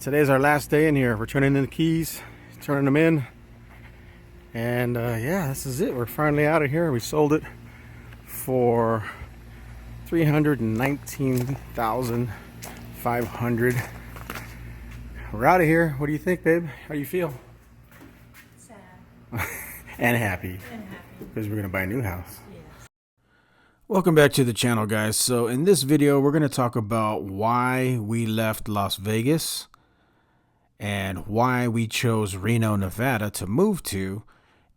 Today's our last day in here. We're turning in the keys, turning them in, and yeah, this is it. We're finally out of here. We sold it for $319,500. We're out of here. What do you think, babe? How do you feel? Sad. And happy. And happy. Because we're gonna buy a new house. Yes. Welcome back to the channel, guys. So in this video, we're gonna talk about why we left Las Vegas and why we chose Reno, Nevada to move to,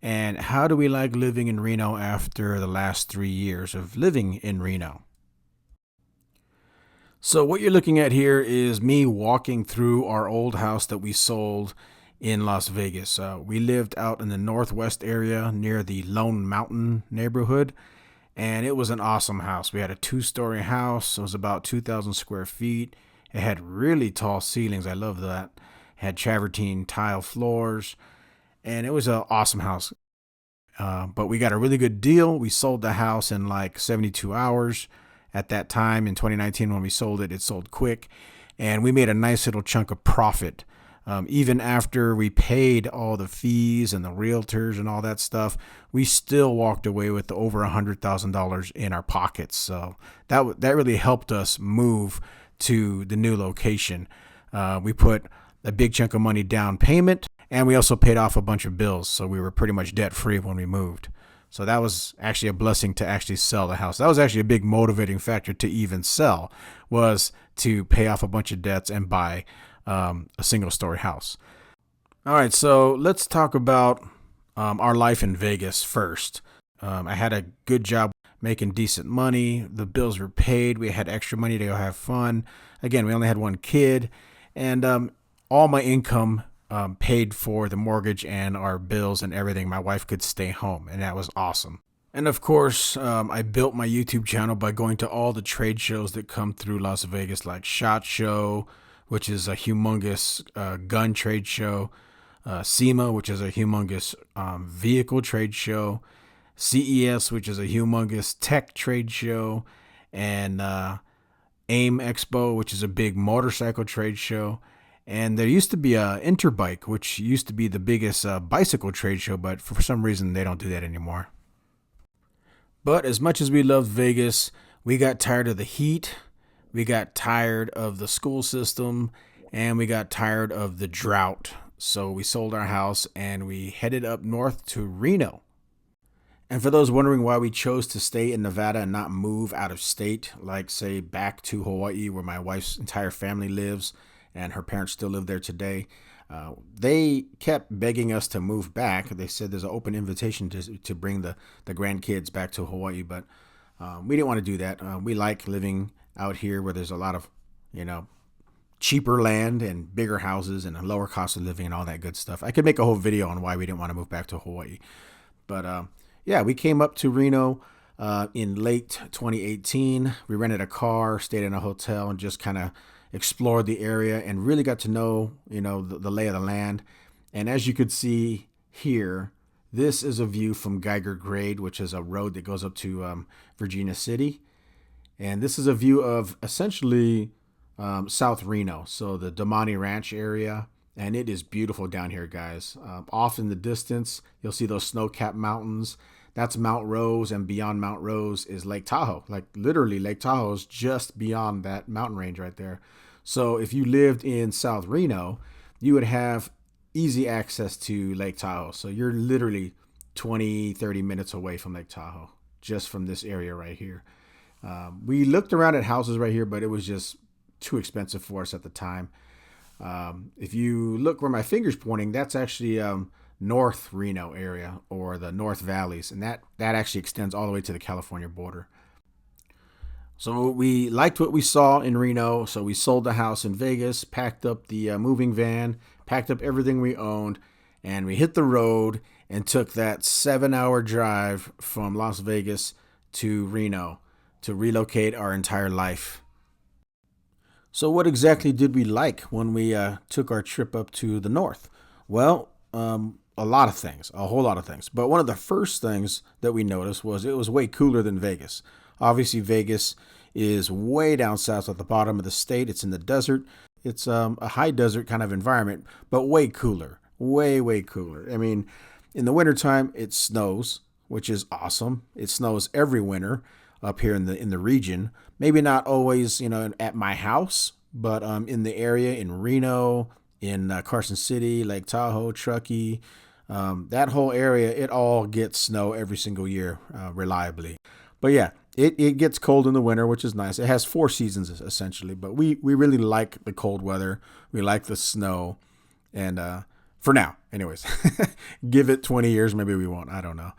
and how do we like living in Reno after the last 3 years of living in Reno. So what you're looking at here is me walking through our old house that we sold in Las Vegas. We lived out in the northwest area near the Lone Mountain neighborhood, and it was an awesome house. We had a 2-story house. It was about 2,000 square feet. It had really tall ceilings. I love that. Had travertine tile floors, and it was an awesome house. But we got a really good deal. We sold the house in like 72 hours. At that time in 2019 when we sold it, it sold quick, and we made a nice little chunk of profit. Even after we paid all the fees and the realtors and all that stuff, we still walked away with over $100,000 in our pockets. So that really helped us move to the new location. We put a big chunk of money down payment, and we also paid off a bunch of bills. So we were pretty much debt free when we moved. So that was actually a blessing to actually sell the house. That was actually a big motivating factor to even sell, was to pay off a bunch of debts and buy a single-story house. All right, so let's talk about our life in Vegas first. I had a good job making decent money. The bills were paid. We had extra money to go have fun. Again, we only had one kid, and all my income paid for the mortgage and our bills and everything. My wife could stay home, and that was awesome. And of course, I built my YouTube channel by going to all the trade shows that come through Las Vegas, like SHOT Show, which is a humongous gun trade show, SEMA, which is a humongous vehicle trade show, CES, which is a humongous tech trade show, and AIM Expo, which is a big motorcycle trade show. And there used to be a Interbike, which used to be the biggest bicycle trade show, but for some reason they don't do that anymore. But as much as we loved Vegas, we got tired of the heat, we got tired of the school system, and we got tired of the drought. So we sold our house and we headed up north to Reno. And for those wondering why we chose to stay in Nevada and not move out of state, like say back to Hawaii where my wife's entire family lives, and her parents still live there today. They kept begging us to move back. They said there's an open invitation to bring the grandkids back to Hawaii, but we didn't want to do that. We like living out here where there's a lot of, cheaper land and bigger houses and a lower cost of living and all that good stuff. I could make a whole video on why we didn't want to move back to Hawaii. But yeah, we came up to Reno in late 2018. We rented a car, stayed in a hotel, and just kind of explored the area and really got to know, the lay of the land. And as you could see here, this is a view from Geiger Grade, which is a road that goes up to Virginia City. And this is a view of essentially South Reno, so the Damani Ranch area. And it is beautiful down here, guys. Off in the distance, you'll see those snow-capped mountains. That's Mount Rose, and beyond Mount Rose is Lake Tahoe. Like literally, Lake Tahoe is just beyond that mountain range right there. So if you lived in South Reno, you would have easy access to Lake Tahoe. So you're literally 20, 30 minutes away from Lake Tahoe, just from this area right here. We looked around at houses right here, but it was just too expensive for us at the time. If you look where my finger's pointing, that's actually North Reno area, or the North Valleys, and that actually extends all the way to the California border. So we liked what we saw in Reno, so we sold the house in Vegas, packed up the moving van, packed up everything we owned, and we hit the road and took that 7-hour drive from Las Vegas to Reno to relocate our entire life. So what exactly did we like when we took our trip up to the north? Well, a lot of things, a whole lot of things. But one of the first things that we noticed was it was way cooler than Vegas. Obviously, Vegas is way down south at the bottom of the state. It's in the desert. It's a high desert kind of environment, but way cooler, way cooler. I mean, in the wintertime, it snows, which is awesome. It snows every winter up here in the region. Maybe not always, at my house, but in the area in Reno, in Carson City, Lake Tahoe, Truckee, that whole area, it all gets snow every single year reliably. But yeah, it gets cold in the winter, which is nice. It has 4 seasons essentially, but we really like the cold weather. We like the snow. And for now, anyways, give it 20 years, maybe we won't. I don't know.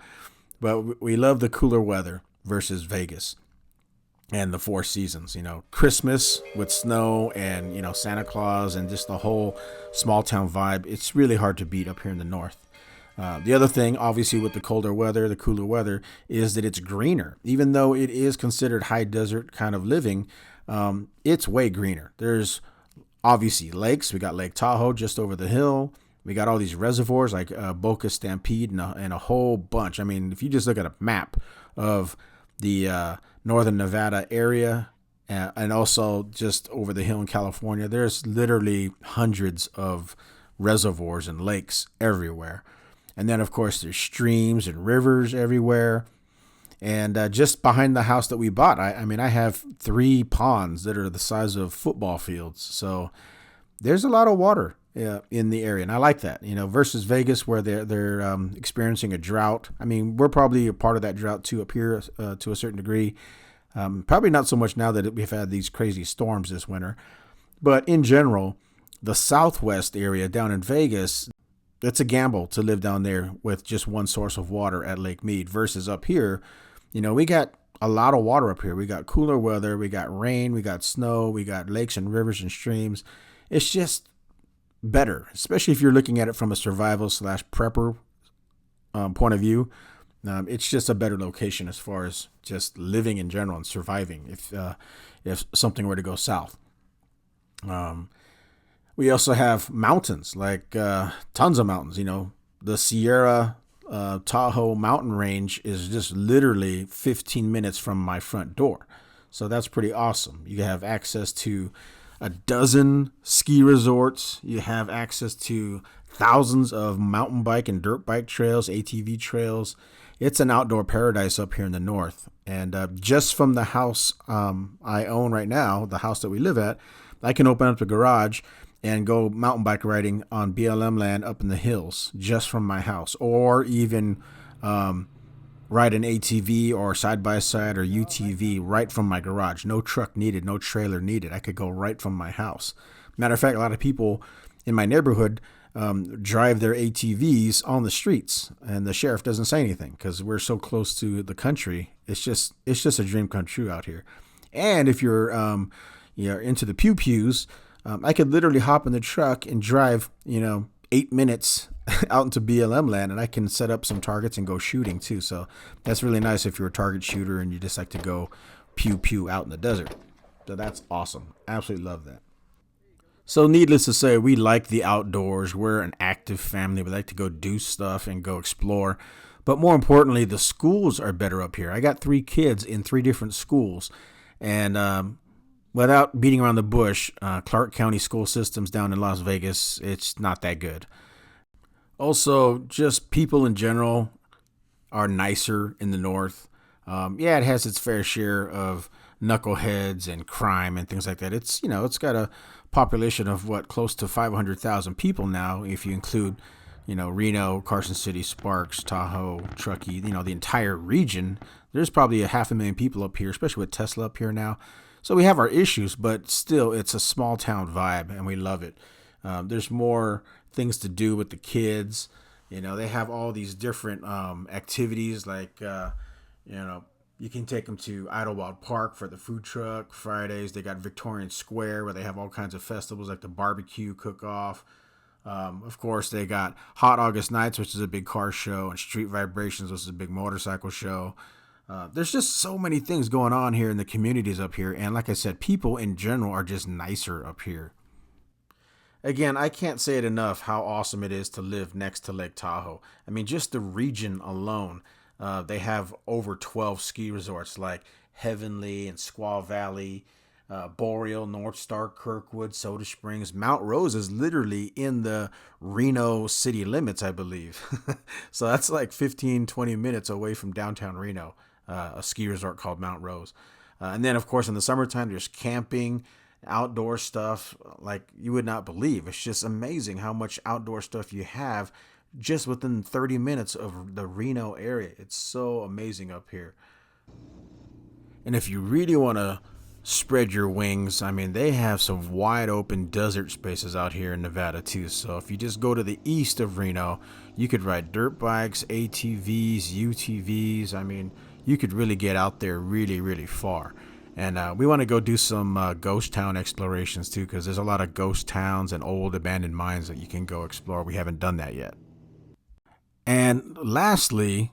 But we love the cooler weather versus Vegas and the 4 seasons. Christmas with snow and, Santa Claus and just the whole small town vibe. It's really hard to beat up here in the north. The other thing, obviously, with the colder weather, the cooler weather, is that it's greener. Even though it is considered high desert kind of living, it's way greener. There's obviously lakes. We got Lake Tahoe just over the hill. We got all these reservoirs like Boca Stampede and a whole bunch. I mean, if you just look at a map of the northern Nevada area and also just over the hill in California, there's literally hundreds of reservoirs and lakes everywhere. And then, of course, there's streams and rivers everywhere. And just behind the house that we bought, I have 3 ponds that are the size of football fields. So there's a lot of water in the area. And I like that, versus Vegas where they're experiencing a drought. I mean, we're probably a part of that drought too up here to a certain degree. Probably not so much now that we've had these crazy storms this winter. But in general, the southwest area down in Vegas, it's a gamble to live down there with just one source of water at Lake Mead versus up here. We got a lot of water up here. We got cooler weather. We got rain. We got snow. We got lakes and rivers and streams. It's just better, especially if you're looking at it from a survival / prepper point of view. It's just a better location as far as just living in general and surviving if something were to go south. We also have mountains, like tons of mountains. The Sierra Tahoe mountain range is just literally 15 minutes from my front door. So that's pretty awesome. You have access to a dozen ski resorts. You have access to thousands of mountain bike and dirt bike trails, ATV trails. It's an outdoor paradise up here in the north. And just from the house I own right now, the house that we live at, I can open up the garage and go mountain bike riding on BLM land up in the hills just from my house, or even ride an ATV or side-by-side or UTV right from my garage. No truck needed, no trailer needed. I could go right from my house. Matter of fact, a lot of people in my neighborhood drive their ATVs on the streets, and the sheriff doesn't say anything because we're so close to the country. It's just a dream come true out here. And if you're into the pew-pews, I could literally hop in the truck and drive, 8 minutes out into BLM land, and I can set up some targets and go shooting too. So that's really nice if you're a target shooter and you just like to go pew out in the desert. So that's awesome. Absolutely love that. So needless to say, we like the outdoors. We're an active family. We like to go do stuff and go explore. But more importantly, the schools are better up here. I got 3 kids in 3 different schools. And without beating around the bush, Clark County school systems down in Las Vegas, it's not that good. Also, just people in general are nicer in the north. It has its fair share of knuckleheads and crime and things like that. It's got a population of close to 500,000 people now, if you include, Reno, Carson City, Sparks, Tahoe, Truckee, the entire region. There's probably 500,000 people up here, especially with Tesla up here now. So we have our issues, but still, it's a small town vibe, and we love it. There's more things to do with the kids. They have all these different activities, like, you can take them to Idlewild Park for the food truck. Fridays, they got Victorian Square, where they have all kinds of festivals, like the barbecue cook-off. Of course, they got Hot August Nights, which is a big car show, and Street Vibrations, which is a big motorcycle show. There's just so many things going on here in the communities up here. And like I said, people in general are just nicer up here. Again, I can't say it enough how awesome it is to live next to Lake Tahoe. I mean, just the region alone, they have over 12 ski resorts like Heavenly and Squaw Valley. Boreal, North Star, Kirkwood, Soda Springs. Mount Rose is literally in the Reno city limits, I believe. So that's like 15, 20 minutes away from downtown Reno, a ski resort called Mount Rose. And then, of course, in the summertime, there's camping, outdoor stuff like you would not believe. It's just amazing how much outdoor stuff you have just within 30 minutes of the Reno area. It's so amazing up here. And if you really want to spread your wings, I mean, they have some wide open desert spaces out here in Nevada too. So if you just go to the east of Reno, you could ride dirt bikes, ATVs, UTVs. I mean, you could really get out there really, really far. And we want to go do some ghost town explorations too, because there's a lot of ghost towns and old abandoned mines that you can go explore. We haven't done that yet. And lastly,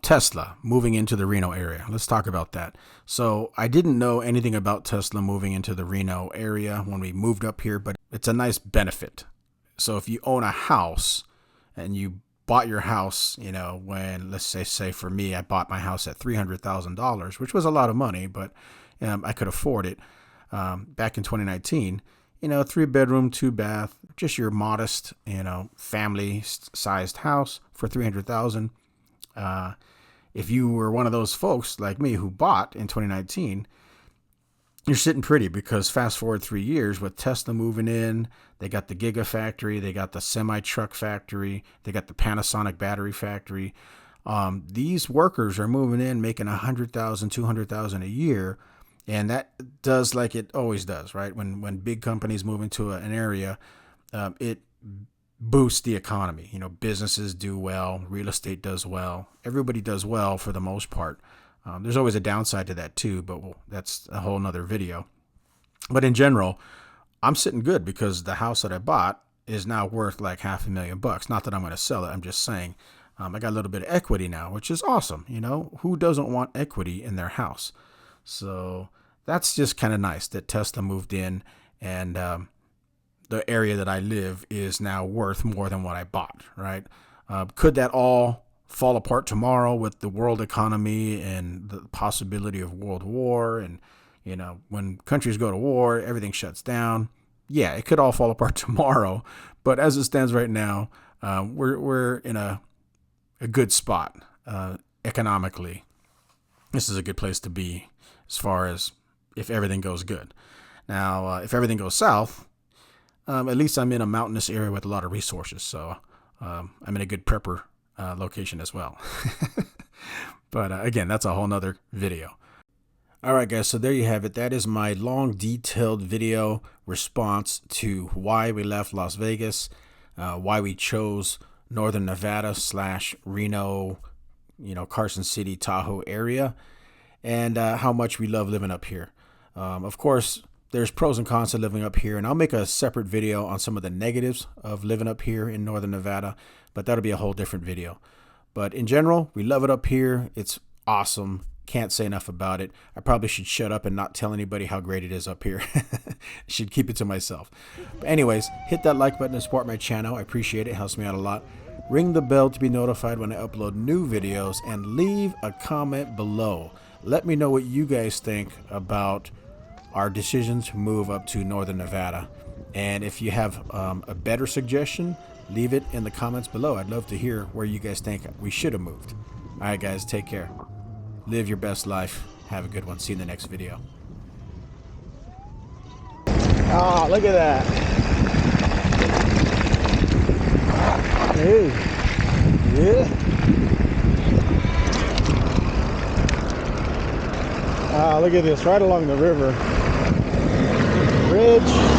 Tesla moving into the Reno area. Let's talk about that. So I didn't know anything about Tesla moving into the Reno area when we moved up here, but it's a nice benefit. So if you own a house and you bought your house, you know, when, let's say for me, I bought my house at $300,000, which was a lot of money, but I could afford it back in 2019. You know, 3-bedroom, 2-bath, just your modest, you know, family-sized house for $300,000. If you were one of those folks like me who bought in 2019, you're sitting pretty, because fast forward 3 years with Tesla moving in, they got the Gigafactory, they got the semi-truck factory, they got the Panasonic battery factory. These workers are moving in, making $100,000, $200,000 a year. And that does like it always does, right? When big companies move into an area, it boosts the economy. You know, businesses do well, real estate does well, everybody does well for the most part. There's always a downside to that too, but that's a whole nother video. But in general, I'm sitting good because the house that I bought is now worth like $500,000. Not that I'm going to sell it. I'm just saying I got a little bit of equity now, which is awesome. You know, who doesn't want equity in their house? So that's just kind of nice that Tesla moved in, and the area that I live is now worth more than what I bought, right? Could that all fall apart tomorrow with the world economy and the possibility of world war? And, you know, when countries go to war, everything shuts down. Yeah, it could all fall apart tomorrow. But as it stands right now, we're in a good spot economically. This is a good place to be as far as if everything goes good. Now, if everything goes south, at least I'm in a mountainous area with a lot of resources. So I'm in a good prepper location as well. But again, that's a whole nother video. All right, guys, so there you have it. That is my long, detailed video response to why we left Las Vegas, why we chose Northern Nevada / Reno, you know, Carson City, Tahoe area, and how much we love living up here. Of course, there's pros and cons to living up here, and I'll make a separate video on some of the negatives of living up here in Northern Nevada, but that'll be a whole different video. But in general, we love it up here. It's awesome. Can't say enough about it. I probably should shut up and not tell anybody how great it is up here. Should keep it to myself. But anyways, hit that like button to support my channel. I appreciate it. It helps me out a lot. Ring the bell to be notified when I upload new videos, and leave a comment below. Let me know what you guys think about our decision to move up to Northern Nevada. And if you have a better suggestion, leave it in the comments below. I'd love to hear where you guys think we should have moved. All right, guys, take care. Live your best life. Have a good one. See you in the next video. Oh, look at that. Hey. Yeah. Look at this, right along the river. Bridge.